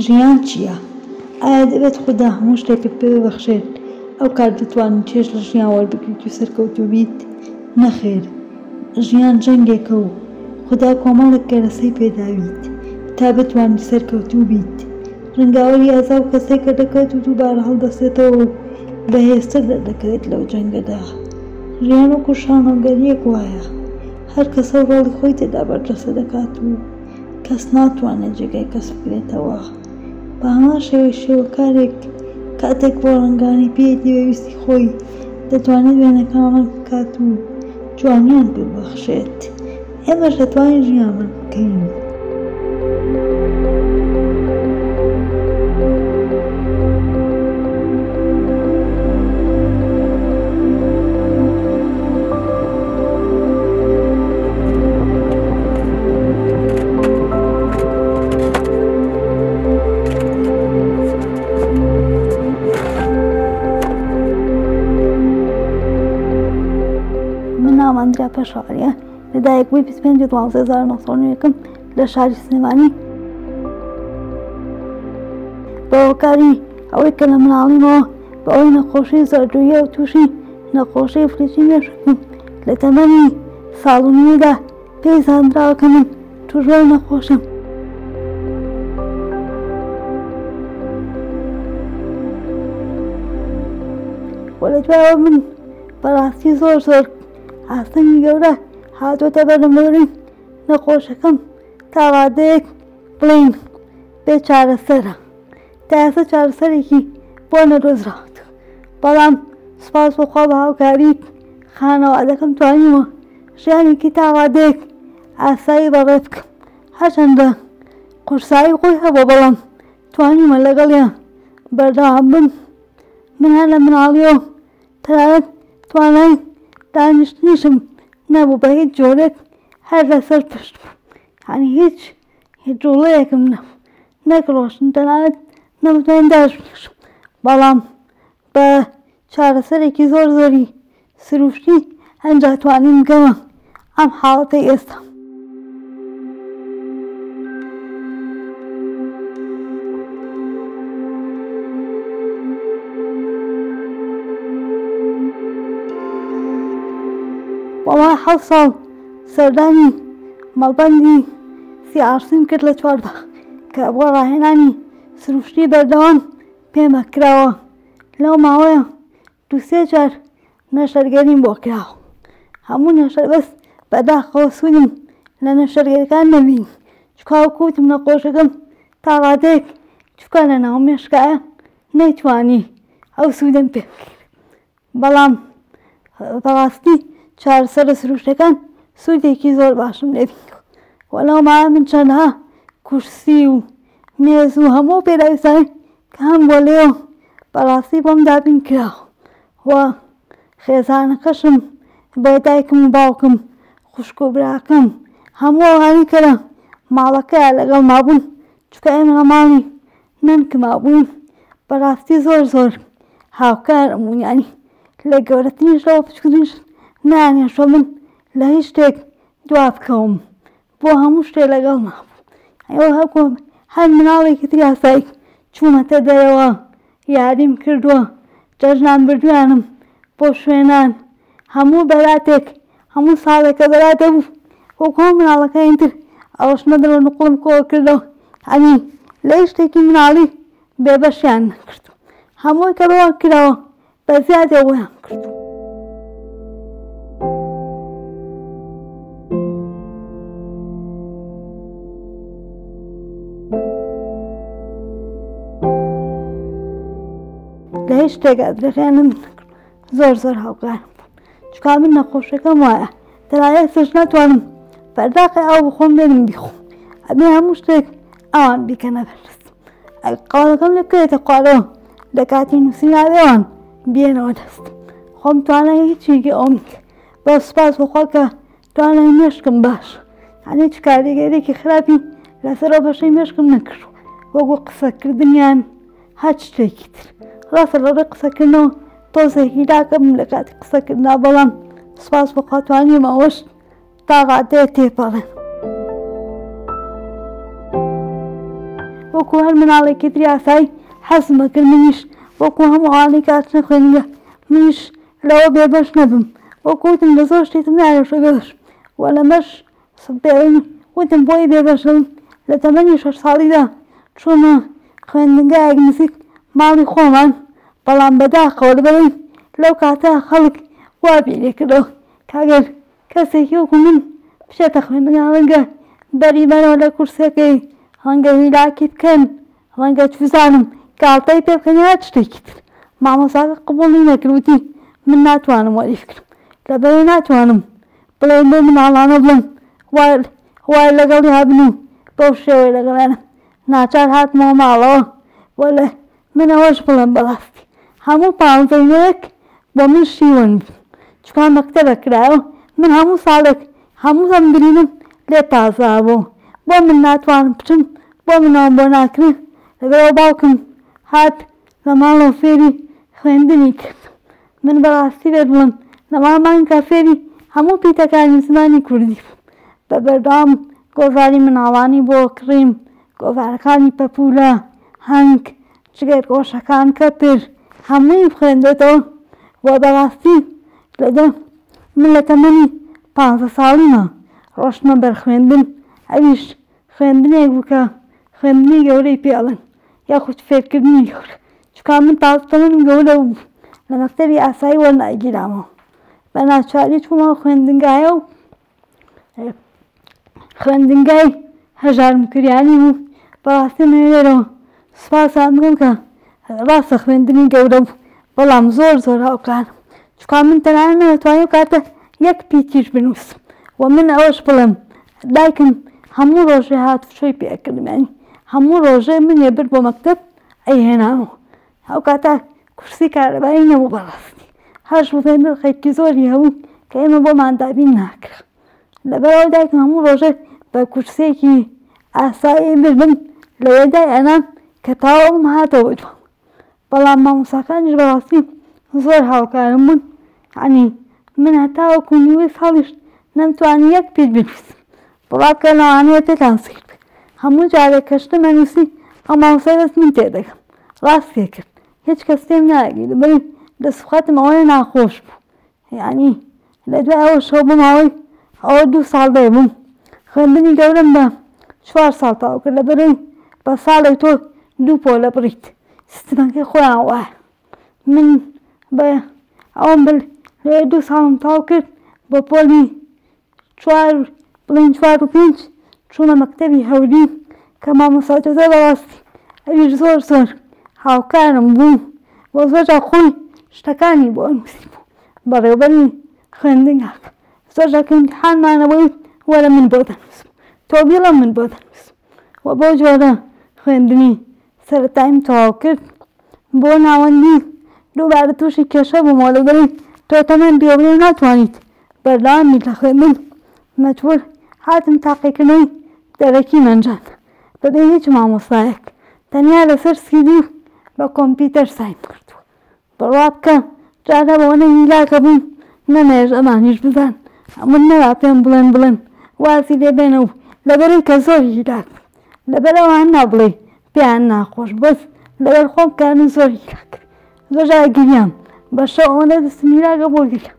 ژیان چییە؟ ئایا دەبێت خوددا هەموو شتێکت پێ ببەخشێت ئەو کات بتوانیت چێژ لە ژیان وەربگریت و سەرکەوتوو بیت؟ نەخێر، ژیان جەنگێکە و خوددا کۆمەڵێک کەرەسەی پێداویت تا بتوانیت سەرکەوتوو بیت. ڕەنگاوەری ئازا و کەسێک کە دەکات و دووبارە هەڵدەستێتەوە و بەهێزتر دەردەکەوێت لەو جەنگەدا. ژیان وەکو شانۆگەریەک وایە، هەر کەسە ڕۆڵی خۆی تێدا بەردەستە دەکات و کەس ناتوانێت جێگای کەس بگرێتەوە. بە هەمان شێوەکارێک کاتێک بۆ ڕەنگانی پێیەتی پێویستی خۆی دەتوانێت وێنەکانمان بکات و جوانیان پێ ببەخشێت. ئێمەش دەتوانین ژیانمان بکەین. ئەندرا پێشاوەریە لەدایک بووی 25/12/1990 لە شاری سلێمانی بە هۆکاری ئەوەی کە لە مناڵیمەوە بە ئەوەی نەخۆشی زەردوویە و تووشی نەخۆشی فلیتی مێشکم لە تەمەنی ساڵ و نیمەدا پێی زانراوە کە من تووژۆر نەخۆشم. وە لە دوایەوە من بەڕاستی زۆر ئاستەمی گەورە هاتوۆتە بەرەمبەرین نەخۆشەکەم تا ڕادەیەک بڵێین بێ چارەسەرە. تا ئێستا چارەسەرێکی بۆ نەدۆزراوە، بەڵام سوپاس بەخوا بە هاوکاری خانەوادەکەم توانیوە ژیانێکی تا ڕادەیەک ئاسایی بەڕێ بکەم. هەرچەندە قورسایی خۆی هەبوو، بەڵام توانیوە لەگەڵیان بەردەوام بم. من هەر لە مناڵیەوە تەنانەت توانای دانیشتنیشم نەبوو بە هیچ جۆرێک، هەر لەسەر پشت بوو، یعنی هیچ جوڵەیەکم نەبوو، نەک ڕۆشن تەنانەت نەمتوانین داژنیشم. بەڵام بە چارەسەرێکی زۆری سروشتی ئەنجا توانیم بگەمە ئەم حاڵەتەی ئێستا. بەڵای 7 ساڵ سەردانی مەڵبەندی CRCم کرد لە چوارباغ کە بۆ ڕاهێنانی سروشتی بەردەوام پێمە کراوە. لەو ماوەیە 2-3 جار نەشەرگەریم بۆ کراوە. هەموو نەشەر بەست بەداخەوە سوودم لە نەشەرگەریەکان نەبین، چکە کوتم نەخۆشەکەم تا ڕادەیەک چکە لە ناو مێشکایە نەیتوانی ئەو سوودم پێ بکرێت. بەڵام بەڕاستی چارەسەرە سروشتەکان سوودێکی زۆر باشم لێبین. وەلەو ماوە من چەندها کورسی و مێز و هەموو پێداویستانی کە هەم بۆ لێوە بەڕاستی بۆم دابین کراوە. و خێزانەکەشم بۆ دایکم و باوکم، خوشک و براکەم، هەموو ئەوانی کە لە ماڵەکەیە لەگەڵ مابوون، چکە ئێمە لە ماڵی نەنکما بووین، بەڕاستی زۆر هاوکارم بوون، یعنی لە گەورەترینشەوە بچووترینش نانێشۆ من لە هیچ شتێک دوا بکەوم، بۆ هەموو شتێک لەگەڵ مابوو. ئەوە هەر مناڵێکی تری ئاسایی چوومەتە دەرەوە یاریم کردووە، جەژنان بردویانم بۆ شوێنان، هەموو بەراتێک هەموو ساڵێکە بەراتە بوو وەکو هەموو مناڵەکانی تر ئەوەش نەدەوە نقڵم کۆ کردەوە، ئەنی لە هیچ شتێکی مناڵی بێبەشیان نەکردو، هەمووی کە بەوان کراوە بە زیادێ وەیان کردو. لە هیچ شتێکە درێژیانم نەکرد، زۆر هاوکارم بوو، چکە من نەخۆشەکەم وایە تەنانەت سەرش ناتوانم بەرداخی ئەو بخۆم بێنم بیخۆم، ئەبێ هەموو شتێک ئەوان بیکەنە بەردەست. قاڵەکەم لێ بکرێتە خوارەوە لە کاتی نووسیناوێوان بێنەوە دەست، خۆم توانای هیچیگە ئەوم کرد. بە سوپاس بەخوا کە توانای مێشکم باش، یعنی هیچ کاریگەرێکی خراپی لەسەر ئەو بەشەی مێشکم نەکردو، وەکو قسەکردنیان هەر شتێکی تر. ڕاستە لەڕێی قسەکردنەوە تۆزێکی داکەم لە کاتی قسەکردنا، بەڵام سوپاس بەخوا توانیم ئەوەش تا ڕادەیە تێپەڕێن. وەکو هەر مناڵێکی تری ئاسایی حەزمە کرد منیش وەکو هەمووانی کاتنە خوێنگە منیش لەوە بێبەش نەبم وەکوتم لە زۆر شتێکم نایەشە بێبەش وە لەمەش وتم بۆی بێبەشم لە تەمەنی 6 ساڵیدا چوومە خوێندنگایەک نزیک ماڵی خۆمان بەڵام بەداخەوە لەبەرەوەی لەو کاتە خەڵک وا بیرێ کردەوە کاگەر کەسێکی وەکو من بچێتە خوێندنگا ڕەنگە بەریبەرەوە لە کورسەکەی ڕەنگە هیلاکی بکەن ڕەنگە چوزانم گاڵتەی پێ بکەن یا شتێکی تر مامۆستاکە قبوڵی نەکردوتی من ناتوانم وەری بکەم لەبەرەوەی ناتوانم بڵێم بۆ مناڵانە بڵێم وای لەگەڵ هابن و بەو شێوەی لەگەڵیانە ناچار هاتمەوە ماڵەوە وە لە منەوەش بڵێم بەڕاستی هەموو 15 بۆ من شیوەن چکان مەکتەبە کرایەوە من هەموو ساڵێک هەموو زەمبرینم لێ تازابوو بۆ من ناتوانم بچم بۆ منەوەم بۆ ناکرێت لەبەرەوە باوکم هات لە ماڵەوە فێری خوێندنی کرد من بەڕاستی بێت بڵم لە ماڵمانکە فێری هەموو پیتەکانی زمانی کوردی بە بەردەوام گۆڤاری مناڵانی بۆ کڕیم گۆڤارەکانی پەپولە هەنگ جگەر گۆشەکان کەپر هەمووی خوێندێتەوە وە بەڕاستی من لە تەمەنی 15 ساڵیمە ڕۆشتمە بەر خوێندن ئەویش خوێندنێک بووکە خوێندنی گەورەی پێڵن یاخود فێرکردنی گەورە چکان من تازەتەمەنم گەورە بوو لە مەکتەبی ئاسایی وەرنایگیرامەوە بە ناچاری چوومەوە خوێندنگایە و خوێندنگای هەژارمکریانی بوو بەڕاستی لێرەوە سوپاسان بکەم کە ڕاستە خوێندنی گەورە بوو بەڵام زۆر هاوکارم چکان من تەنانەت نەتوانیم کاتە یەک پیتیش بنووسم و من ئەوەش بڵێم دایکم هەموو ڕۆژێ هاتوچۆی پێکردم ینی هەموو ڕۆژێ من ێبرد بۆ مەکتەب ئەیهێنامەوە ئەو کاتە کورسی کارەبایی نەبوو بەڕاستی هەر بڵێ نرخێکی زۆری هەبوو کە ئێمە بۆمان دابین ناکرا لەبەرەوە دایکم هەموو ڕۆژێ بە کورسێکی ئاسایی بردم لەوێدای ئەنان کە تاوەم هاتەوە دووە بەڵام مامۆستاکانیش بەڕاستی زۆر هاوکارم بوون ینی من هەتا وەکو نیوەی ساڵیش نەمتوانی یەک پێت بنووسم بڵاتکە لەوانەیە پێتان سیر هەموو جارێک کەشتمە نووسی ئەو مامۆستای دەست من تێدەکەم ڕاست پێ کرد هیچ کەس پێم ناگی لەبەری دەسوخەتم ئەوەیە ناخۆش بوو یعنی لە دوای ئەوە شەو بماوەی ئەوە 2 ساڵ دەبووم خوێندنی گەورەم بە 4 ساڵ تاو کرد لەبەرەوەی بە ساڵێک تۆ 2 پۆلە بڕیت سیستمەکەی خۆیان وایە من بە ئەوم لێ 2 ساڵم تاو کرد بە پۆلی 4 بڵێن 4 و 5 چوومە مەکتەبی هەوری کە مامۆستاکەزە بەڕاستی ئەویش زۆر هاوکارم بوو بۆ زۆرجار خۆی شتەکانی بۆ نووسی بوو بەڕێوەبەری خوێندنگاکە زۆرجار کە ئیمتیحانمانەبووی وەرە من بۆ دەنووسم تۆ بیڵە من بۆ دەنووسم و بۆ جۆرە خوێندنی سەرەتاییم تەواو کرد بۆ ناوەندی دووبارە تووشی کێشە بوومەوە لەبەرەوەی تۆ تەمەن بێوێ ناتوانیت بەردەوامیت لە خوێندن مەجبوور هاتم تاقیکردنەوەی دەرەکی مەنجان بەبێ هیچ مامۆستایەک تەنیا لەسەر سیدی و بە کۆمپیوتەر سایم کردووە بڕوا بکە جارە بەوە نەهیلاکە بووم نەمێژ ئەمانیش بزان هەموو نەوا پێم بڵێن وازی لێ بێنە و لەبەرەوەی کە زۆر هیلاک لەبەرەوە هەن نابڵێ پێیان ناخۆش بەس لەبەر خۆم کارن زۆر هیلاک زۆر جار گریام بە شەو ئەوەندە دەستم هیلاکە بۆ گریام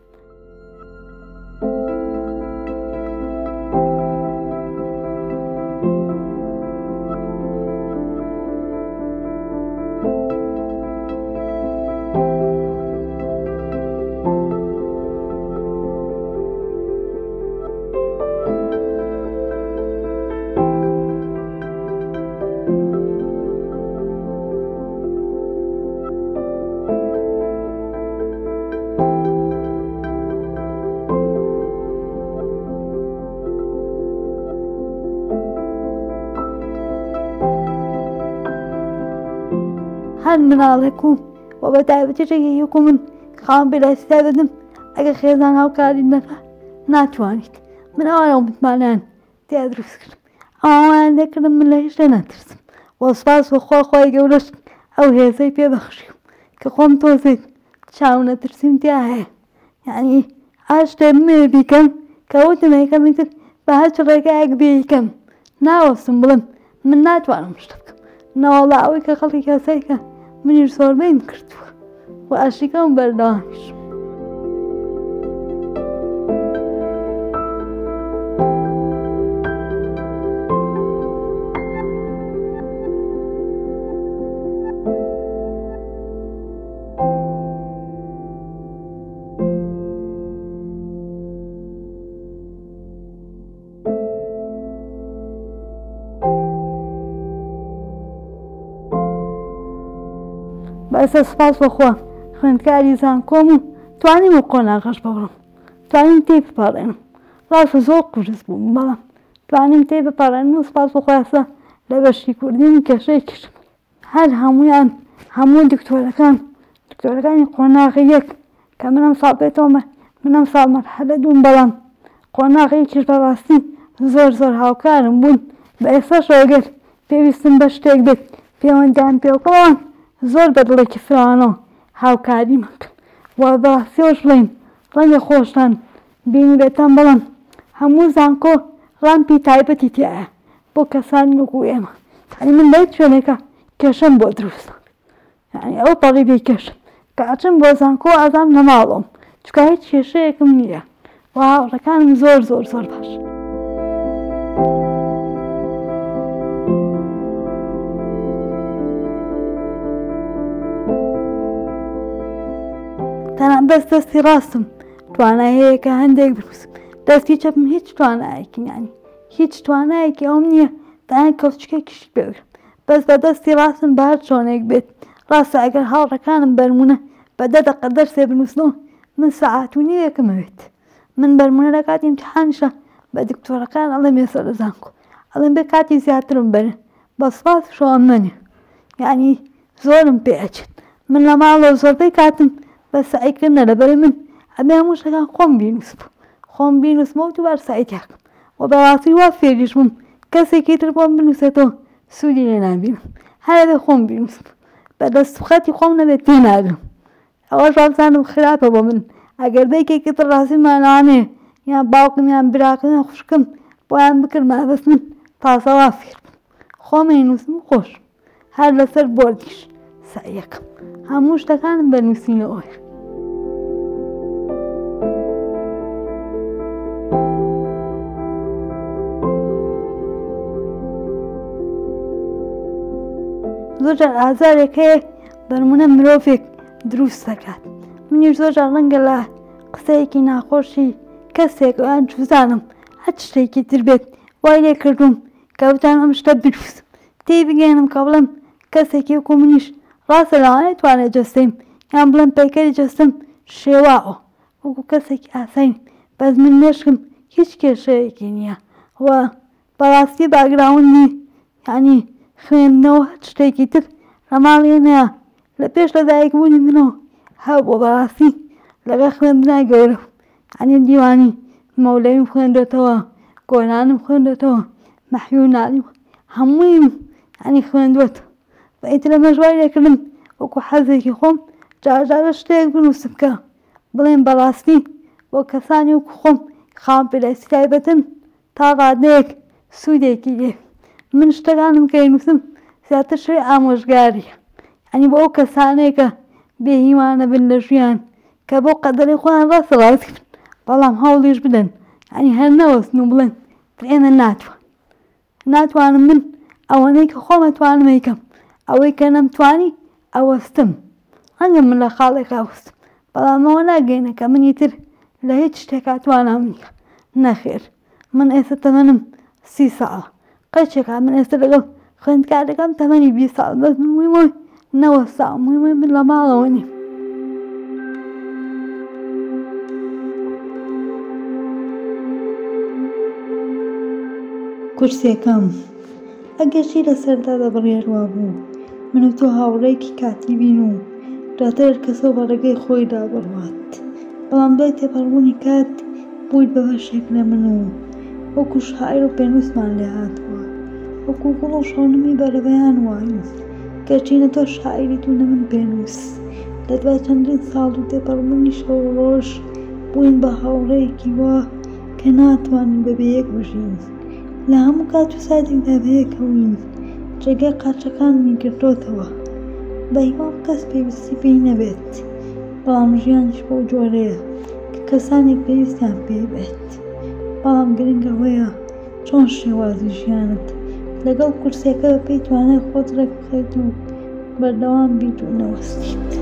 هەر مناڵێک و بە تایبەتیشێکی وەکو من خاوەن پێداستی دەدەم ئەگەر خێزان هاوکاری نەکات ناتوانیت من ئەوانە متمانیان تیا دروست کردم ئەوان دەکردم من لە هیچ ناترسم وە سوپاس بەخوا خۆی گەورەش ئەو هێزەی پێبەخشیم کە خۆم تۆزێک چاو نەترسیم تیا هەیە یعنی ئا شتێ بمێ بیکەم کە وتم یەکەمی تر بە هەر چ ڕێگایەک بێ یکەم ناوەستم بڵم من ناتوانم شتە بکەم نەوەڵا ئەوەی کە خەڵکی کەسایکە منیش زۆربەیم کردووە و ئاشتیکەم بەردەوامیش. بەسە سپاس بەخوا خوێندکاری زانکۆم و توانیم و قۆناغەش بڕۆم، توانیم تێی بپەڕێنم. ڕاستە زۆر قورس بووم بەڵام توانیم تێی بپەڕێنم و سپاس بەخوایە لە بەشی کوردی کێشەیەکیش هەر هەموو دکتۆرەکانی قۆناغی یەک کە منەم ساڵ بێتەوە منەم ساڵ مەرحەلە دووم، بەڵام قۆناغی یەکیش بەڕاستی زۆر هاوکارم بوون. بە ئێستاش ئەگەر پێویستم بە شتێک بێت پەیوەندیان پێوەکەوان زۆر بەدڵێکی فراوانەوە هاوکاری مەکرد. وا بەڕاستیەوەش بڵێین ڕەنگە خۆشتان بینیرێتان، بەڵام هەموو زانکۆ ڕامپی تایبەتی تایە بۆ کەسانی وەکو ئێمە. من لە شوێنێکە کێشەم بۆ دروستە، ئەو پەڕی بێ کێشم کە ئەچم بۆ زانکۆ ئازام نەماڵۆم چکە هیچ کێشەیەکم نییە و هاوڕەکانم زۆر باش. تەنان بەس دەستی ڕاستم توانایەیە کە هەندێک بنووسم، دەستی چەپم هیچ توانایەکی هیچ توانایەکی ئەوم نییە تەنان کەوچکێکیش بێگرم، بەس بە دەستی ڕاستم بە هەر چۆنێک بێت. ڕاستە ئەگەر هاوڕەکانم بەرمونە بە 10 دەقە دەرسێ بنووسنەوە من سەعات و نیوێکم ئەوێت. من بەرمونە لە کاتی ئیمتیحانیشە بە دکتۆرەکان ئەڵێم ێستا لە زانکۆ ئەڵێم بێ کاتی زیاترم بەرن، بە سوپاس شەوام نەنێ، یعنی زۆرم پێ ئەچێت. من لە ماڵەوە زۆربەی کاتم بە سعیکردنە لەبەرەی من ئەبێ هەموو شتەکان خۆم بینووسمەوە و دووبار سعیتیاکەم و بەڕاستی وا فێریش بووم کەسێکی تر بۆم بنووسێتەوە سوودی لێ نابینم، هەر ئەبێ خۆم بینووسم بە دەستخەتی خۆم نەبێت تێناگرم. ئەوەش وابزانم خراپە بۆ من ئەگەر بەیکێکی تر ڕاستیمانانێ یان باوکم یان براکەم یان خوشکم بۆیان بکردمە، بەس من تازە وا فێر بووم خۆمەی نووسم خۆش هەر لەسەر بۆردیش سعیەکەم هەموو شتەکانم بەنووسینەوەیە. زۆرجار ئازارێک هەیە بەرمونە مرۆڤێک دروست دەکات. منیش زۆرجار ڕەنگە لە قسەیەکی ناخۆشی کەسێک یان جوزانم هەر شتێکی تر بێت وای لێ کردووم کە بتانم ئەم شتە بنووسم تێی بگەێنم کە بڵێم کەسێکی وەکو منیش ڕاستە لەوانەیە توانێت جەستەیم یان بڵێم پەیکەری جەستم شێواوە وەکو کەسێکی ئاسایی، بەس من مێشکم هیچ کێشەیەکی نییە و بەڕاستی باگراوندی یعنی خوێندنەوە هەر شتێکی تر لە ماڵێ نەیە. لە پێش لەدایکبوونی منەوە هەبوو بەڕاستی لەگەڵ خوێندنا گەورە یعنی دیوانی مەولەویم خوێندێتەوە، گۆرانم خوێندێتەوە، مەحیوو ناڵیم هەموویم یعنی خوێندوێت. بە ئیتر لەمەش وای لێکردم وەکو حەزێکی خۆم جارجارە شتێک بنووسم کە بڵێم بەڕاستی بۆ کەسانی وەکو خۆم خاوەن پێویستی تایبەتن تا ڕادەیەک سوودێکی لێ. من شتەکانم کە نووسم زیاتر شوێ ئامۆژگاریە، یعنی بۆ ئەو کەسانەیە کە بێهیوانە بن لە ژیان کە بۆ قەدەری خۆیان ڕاستە ڕاست بن بەڵام هەوڵیش بدەن، یعنی هەر نەوەستن و بڵێن ئێمە ناتوانم من ئەوەنەی کە خۆم ئەتوانم ئەیکەم، ئەوەی کە نەمتوانی ئەوەستم. ڕەنگە من لە خاڵێک ئاوەستم بەڵام ئەوە ناگەینە کە منی تر لە هیچ شتێک توانام نییە. نەخێر، من ئێستا تەمەنم 30 ساڵە قەچێکا من ئێستا لەگەڵ خوێندکارەکەم تەمەنی 20 ساڵ، بەس من مووی نەوەستا مووی من لە ماڵەوە نیم. کورسیەکەم ئەگەشی لەسەردا دەبڕێروا بوو من و تۆ هاوڕێکی کاتی بین و دواتر کەسە بە ڕێگەی خۆی دابڕوات، بەڵام دوای تێپەڕبوونی کات بوویت بە بەشێک لە من و وەکو شاعیر و پێنووسمان لێ هاتووە، وەکو گوڵ و شەونمی بەرەبەیان وایە گەرچینە تۆ شاعیریت و نە من پێنووس. لە دوای چەندین ساڵ و تێپەڕبوونی شەو و ڕۆژ بووین بە هاوڕێیەکی وا کە ناتوانین بەبێ یەک بژین، لە هەموو کات و ساتێکدا بەیەکەوین، جێگەی قاچەکانمی گرتۆتەوە بە هیوام کەس پێویستی پێی نەبێت، بەڵام ژیانش بەو جۆرەیە کە کەسانێک پێویستیان پێ بێت. بەڵام گرنگە ئەوەیە چۆن شێوازی ژیانت لەگەڵ کورسەکە پێی توانێت خۆت ڕێک بخەیت و بەردەوام بیت و نەوەستیت.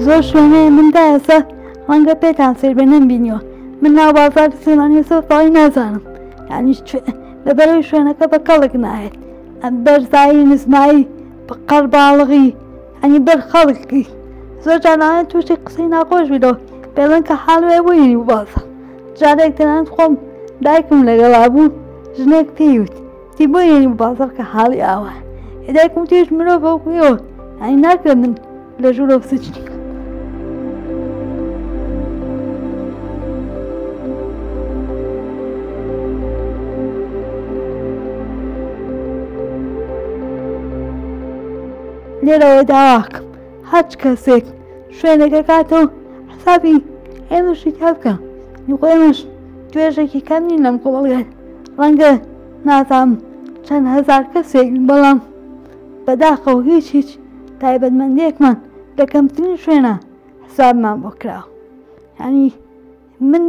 زۆر شوێنەیە مندا ئێستا ڕەنگە پێتان سێر بێ نەمبینیوە. من ناو بازاری سلێمانی سەفاڵی نازانم، یعنی لەبەرەوەی شوێنەکە بە کەڵک نایێت، بەرزایی نزمایی بە قەرباڵغی ئەنی بەر خەڵکی زۆر جارانە تووشی قسەی ناخۆش بیدەوە پێڵێن کە حاڵوێ بووینی و بازە. جارێک تەنانەت خۆم دایکم لەگەڵا بوو ژنێک پێیوت تی بۆیێنی و بازەڕ کە حاڵی ئاوە دایکم تێش مرۆڤ بەوکویەوە ئەنی ناکرێت من لە ژوورە سچنی. لێرەوە داواکەم هەرچ کەسێک شوێنێکە کاتەوە حسابی ئێمەشی تا بکە نیخۆ ئێمەش توێژێکی کەم نین لەم کۆڵگەت ڕەنگە نازانم چەند هەزار کەسێک بەڵام بەداخەوە هیچ تایبەتمەندیەکمان لە کەمترین شوێنە حسابمان بۆ کراوە. یعنی من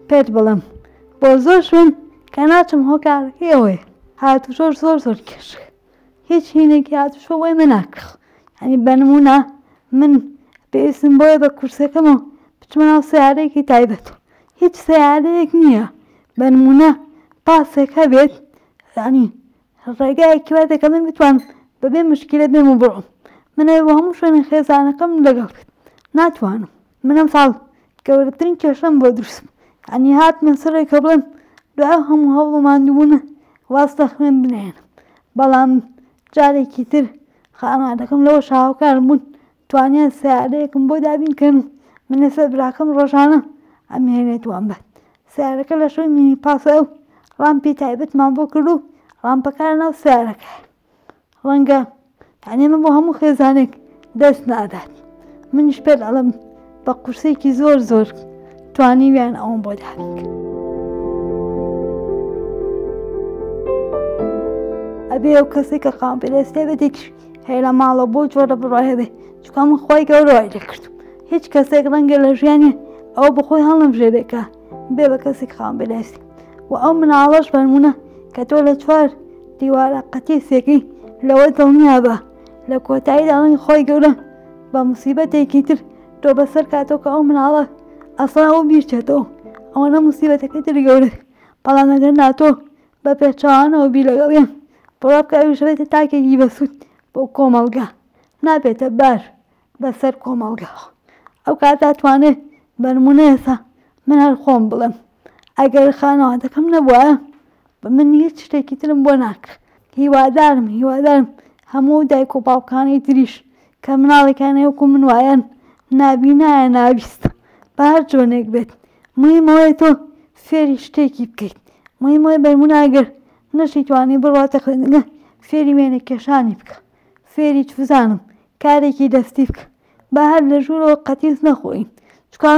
پێت بڵێم بۆ زۆر شوێن کە ناچم هۆکارەکەی ئەوەیە هاتوشۆ زۆر کێشە هیچ هینێکی هاتوشۆ وەی من ناکڕ. یعنی بەنمونە من پێویستم بۆیە بە کورسەکەمەوە بچمە ناو سیارەیەکی تایبەت هیچ سیارەیەک نییە بەنمونە پاسێک هەبێت یعنی ڕێگایەکی وای دەکە من بتوانم بەبێ مشکلە بێم و بڕۆم. من بۆ هەموو شوێنە خێزانەکەم لەگەڵ کرد ناتوانم. من ئەم ساڵ گەورەترین کێشەم بۆ دروستم یعنی هاتمە سەرێکە بڵێم دوای هەموو هەوڵ و ماندووبوونە واستە خوێن بنێنم. بەڵام جارێکی تر خانوادەکەم لەوە شاهاوکار بوون توانیان سیارەیەکم بۆ دابینکەن و من لەسەر براکەم ڕۆژانە ئەمهێنێت وان بەت سیارەکە لە شوێن مینی پاسە و ڕامپی تایبەتمان بۆ کرد و ڕامپەکار ناو سیارەکە ڕەنگە یعنی من بۆ هەموو خێزانێک دەست نادات. منیش پێ دەڵێم بە قورسێکی زۆر توانیویان ئەوم بۆ دابینکە. ئەبێ ئەو کەسێک کە خاوەنپەرستێ بێتێکیش هەیە لە ماڵە بۆ جۆرە بڕای هەبێ چونکە من خۆی گەورەوای لێکردم. هیچ کەسێک ڕەنگە لە ژیانێ ئەو بەخۆی هەڵەمژێرێکە بێ بە کەسێک خاوەنپەرستی و ئەو مناڵەش بەنمونە کە تۆ لە چوار دیوارە قەتیسێکی لەوە دڵنیا بە لە کۆتاییدا ڕەنگە خۆی گەورە بە موسیبەتێکی تر تۆ بەسەر کاتەوە کە ئەو مناڵە ئەسڵا ئەو بیرچێتەوە ئەوەنە موسیبەتەکەی تر گەورە. بەڵام ئەگەر ناتۆ بە پێچەوانەوە بی لەگەڵیان بڕا بکە ئەویش بێتە تاکێکی بەسوود بۆ کۆمەڵگا نابێتە بار بەسەر کۆمەڵگاوە. ئەو کاتا توانێت بەنمونە ئێستا من هەر خۆم بڵێم ئەگەر خانەوادەکەم نەبووە بە من هیچ شتێکی ترم بۆ ناکرد. هیوادارم هەموو دایک و باوکانی تریش کە مناڵێکیان هەیەوەکو من وایەن نابینایە نابیستە بە هەر جۆنێک بێت. مهمەوەیە تۆ فێری شتێکی بکەیت. مهمەوەی بەنمونە ئەگەر نەشی توانی بڕواتە خوێندنگە فێری وێنە کێشانی بکە فێری بزانم کارێکی دەستی بکە بە هەر لە ژوورەوە قەتیس نەخۆین چکە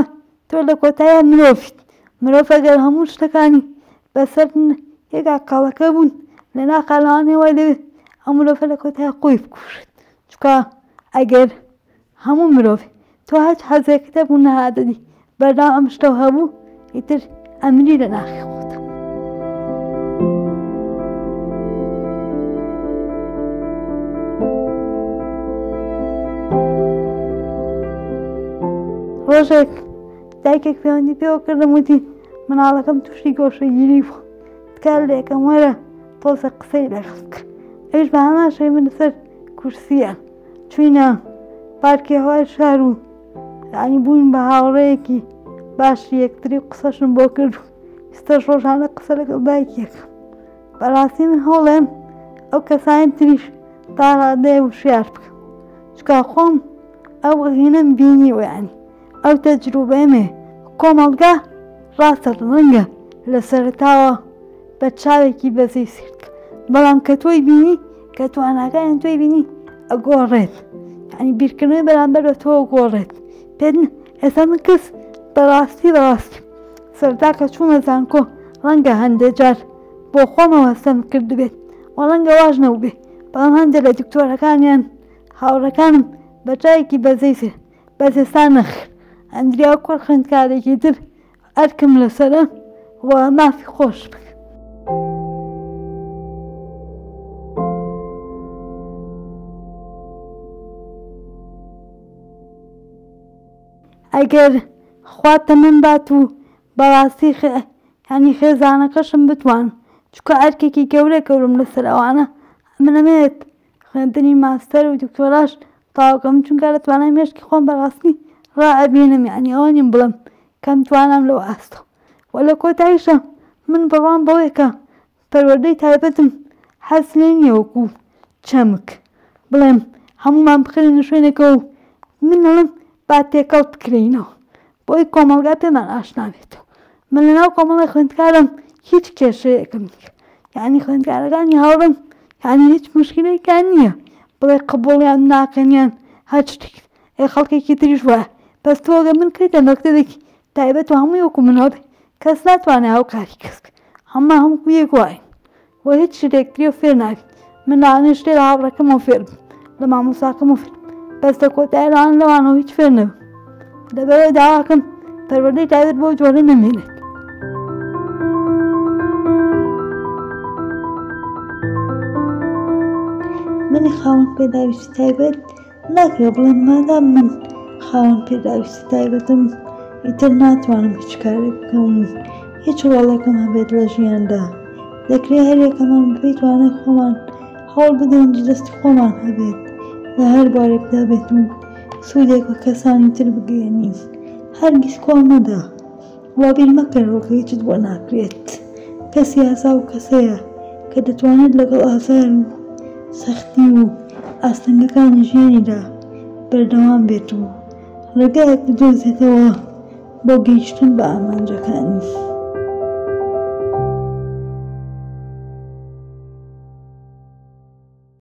تۆ لە کۆتاییە مرۆڤیت. مرۆڤ ئەگەر هەموو شتەکانی بەسەر یەکا کاڵەکە بوون لە ناقالەوانێ وای لەوێت ئەو مرۆڤە لە کۆتایە خۆی بکوژێت چکە ئەگەر هەموو مرۆڤ تۆ هەچ حەزێکتە بوو نەهادەدی بەردام ئەم شتەوە هەبوو ئیتر ئەمری لە ناخی خۆتە. ڕۆژێک دایکێک پەیوەندی پێوە کردم وتی مناڵەکەم تووشی گۆشەگیری بوو تکار لە یەکەم وەرە تۆزە قسەی لەگەڵ بکە. ئەویش بە هەماشەی من لەسەر کورسیە چووینە پارکی هەوای شار و یعنی بووین بە هاوڕێیەکی باشی یەکتری قسەشم بۆ کرد و ئێستاش ڕۆژانە قسە لەگەڵ دایکی یەکەم. بەڕاستی من هەوڵێم ئەو کەسانی تریش تا ڕادەیە وشیار بکەم چکە خۆم ئەو هینەم بینیوە یعنی ئەو تەجروبەیەمێ کۆمەڵگا ڕاستە ڕەنگە لە سەرەتاوە بە چاوێکی بەزەی سیرکە بەڵام کە تۆی بینی کە تواناکانیان تۆی بینی ئەگۆڕێت یعنی بیرکردنەوەی بەرامبەر بە تۆ گۆڕێت پێت ئێستا من کەس بەڕاستی سەرتا کە چوومە زانکۆ ڕەنگە هەندێک جار بۆ خۆمەوە هەستم کردبێت و ڕەنگە واژ نەبووبێ بەڵام هەندێک لە دکتۆرەکانیان هاوڕەکانم بە جایەکی بەزێستا نەخر ئەندریا کۆر خوێندکارێکی تر ئەرکم لەسەرە و مافی خۆش بکە. ئەگەر خواتە من بات و بەڕاستی ینی خێزانەکەشم بتوان چکە ئەرکێکی گەورەم لەسەر ئەوانە منەمێت خوێندنی ماستەر و دکتۆراش تاواکەم چونکە دەتوانم مێشکی خۆم بەڕاستی ڕائەبێنم یعنی ئەوە نیم بڵم کەم توانم لەوە ئاستە و لە کۆتاییشە من بڕوام بەوەیە کە پەروەردەی تایبەتم حەز لێ نییە وەکو چەمک بڵێم هەمومان بخرێنە شوێنێکەوە و من دەڵێم با تێکەڵ بکرێنەوە بۆی کۆمەلگا پێمان ئاشنا بێتەوە من لەناو کۆمەڵی خوێندکارم هیچ کێشەیەکم نییە یعنی خوێندکارەکانی هاوڕێم یعنی هیچ مشکلەیەکیان نییە بڵێ قبوڵیان ناکەنیان هەر شتێک خەڵکێکی تریش وایە بەس تۆگە من کەیتە نەکتەرێکی تایبەت و هەمووی وەکو منەوە بێ کەس ناتوانێت هاوکاری کەس هەموو یەک وایە و هیچ شتێکتری و فێر ناکەین من ناوانێ شتێ لە هاوڕێکەمەوە فێر بم لە مامۆستاکەمەوە فێر بەس لە کۆتایی لەوانەوە هیچ فێر نەبم لەبەرەوەی داواکەم پەروەردەی تایبەت بۆ جۆرە نەمێنێت. منی خاوەن پێداویستی تایبەت ناکرێ بڵێم مادام من خاوەن پێداویستی تایبەتم ئیتر ناتوانم هیچ کارێک بکەم هیچ ڕۆڵێکم هەبێت لە ژیاندا دەکرێت هەر یەکەمان بتوانێت خۆمان هەوڵ بدەین دەستی خۆمان هەبێت لە هەر بارێکدا بێت و سوودێک بە کەسانی تر بگەێنین هەرگیز کۆڵ مەدە وا بیر مەکەرەوە کە هیچت بۆ ناکرێت کەسی ئاسا و کەسەیە کە دەتوانێت لەگەڵ ئازار و سەختی و ئاستەنگەکانی ژیانیدا بەردەوام بێت و ڕێگایەک بدۆزێتەوە بۆ گەیشتن بە ئامانجەکانی.